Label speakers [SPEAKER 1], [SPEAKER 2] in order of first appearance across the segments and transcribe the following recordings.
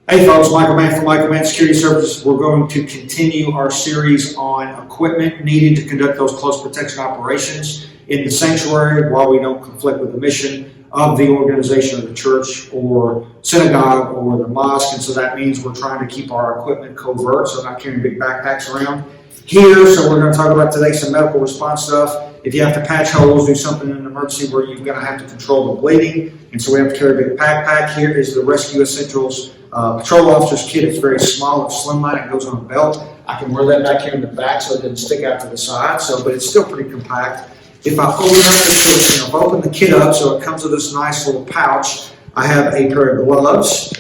[SPEAKER 1] Hey folks, Michael Mann from Michael Mann Security Services. We're going to continue our series on equipment needed to conduct those close protection operations in the sanctuary while we don't conflict with the mission of the organization of the church or synagogue or the mosque. And so that means we're trying to keep our equipment covert, so not carrying big backpacks around here. So we're going to talk about today some medical response stuff. If you have to patch holes, do something in an emergency where you're going to have to control the bleeding, and so we have to carry a big backpack. Here is the Rescue Essentials patrol officer's kit. It's very small, it's slimline, it goes on a belt. I can wear that back here in the back so it doesn't stick out to the side, but it's still pretty compact. If I open up the kit, I've opened the kit up so it comes with this nice little pouch. I have a pair of gloves.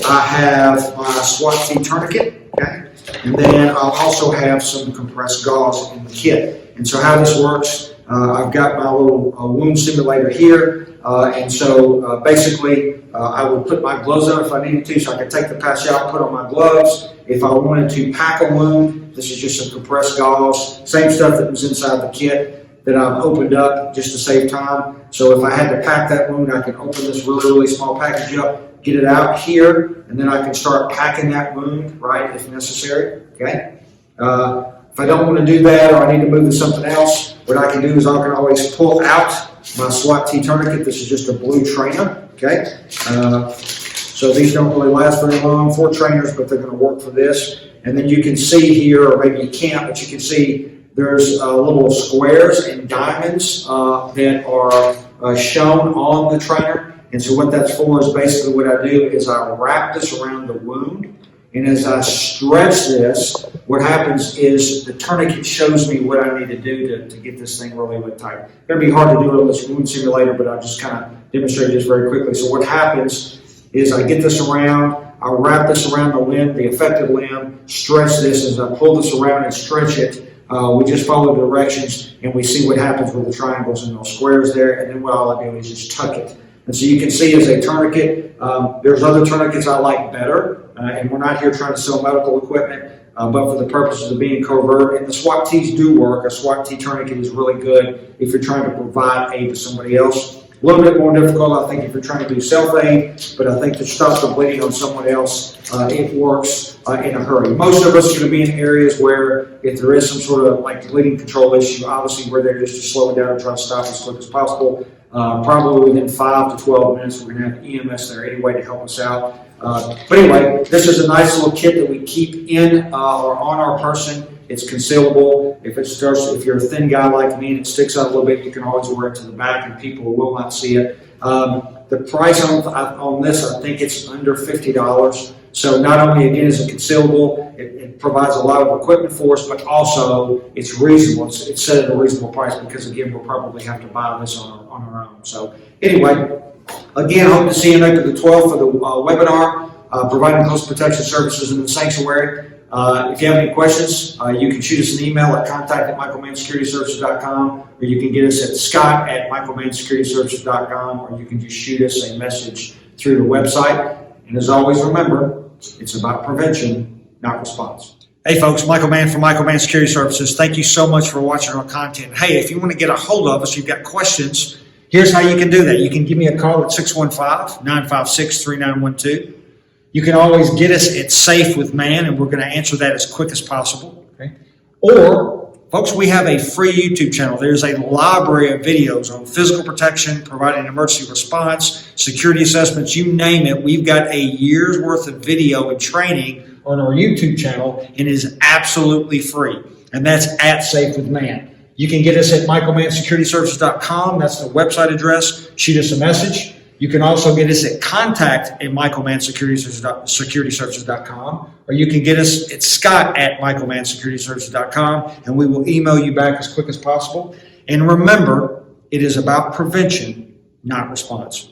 [SPEAKER 1] I have my SWAT team tourniquet, okay? And then I'll also have some compressed gauze in the kit. And so how this works, I've got my little wound simulator here. And so basically, I would put my gloves on if I needed to, so I could take the patch out, put on my gloves. If I wanted to pack a wound, this is just some compressed gauze, same stuff that was inside the kit that I've opened up just to save time. So if I had to pack that wound, I can open this really small package up, get it out here, and then I can start packing that wound, right, if necessary, okay? If I don't want to do that or I need to move to something else, what I can do is I can always pull out my SWAT T tourniquet. This is just a blue trainer, okay? So these don't really last very long for trainers, but they're going to work for this. And then you can see here, or maybe you can't, but you can see there's little squares and diamonds that are shown on the trainer. And so what that's for is basically what I do is I wrap this around the wound. And as I stretch this, what happens is the tourniquet shows me what I need to do to get this thing really tight. It's going to be hard to do it on this wound simulator, but I'll just kind of demonstrate this very quickly. So what happens is I get this around, I wrap this around the limb, the affected limb, stretch this. As I pull this around and stretch it, we just follow the directions and we see what happens with the triangles and those squares there. And then what all I do is just tuck it. And so you can see as a tourniquet, there's other tourniquets I like better. And we're not here trying to sell medical equipment, but for the purposes of being covert. And the SWAT Ts do work. A SWAT T tourniquet is really good if you're trying to provide aid to somebody else. A little bit more difficult, I think, if you're trying to do self-aid, but I think to stop the bleeding on someone else, it works in a hurry. Most of us are going to be in areas where if there is some sort of like bleeding control issue, obviously we're there just to slow it down and try to stop as quick as possible. Probably within 5 to 12 minutes, we're going to have EMS there anyway to help us out. But anyway, this is a nice little kit that we keep in or on our person. It's concealable. If you're a thin guy like me and it sticks out a little bit, you can always wear it to the back and people will not see it. The price on this, I think it's under $50. So not only, again, is it concealable, it provides a lot of equipment for us, but also it's reasonable. It's set at a reasonable price because, again, we'll probably have to buy this on our own. So anyway, again, hope to see you on April the 12th for the webinar, providing close protection services in the sanctuary. If you have any questions, you can shoot us an email at contact@michaelmannsecurityservices.com, or you can get us at scott@michaelmannsecurityservices.com, or you can just shoot us a message through the website. And as always, remember, it's about prevention, not response. Hey folks, Michael Mann from Michael Mann Security Services. Thank you so much for watching our content. Hey, if you want to get a hold of us, you've got questions, here's how you can do that. You can give me a call at 615-956-3912. You can always get us at Safe with Man, and we're going to answer that as quick as possible. Okay? Or, folks, we have a free YouTube channel. There's a library of videos on physical protection, providing emergency response, security assessments, you name it. We've got a year's worth of video and training on our YouTube channel, and it is absolutely free. And that's at Safe with Man. You can get us at michaelmannsecurityservices.com. That's the website address. Shoot us a message. You can also get us at contact@michaelmannsecurityservices.com, or you can get us at scott@michaelmannsecurityservices.com, and we will email you back as quick as possible. And remember, it is about prevention, not response.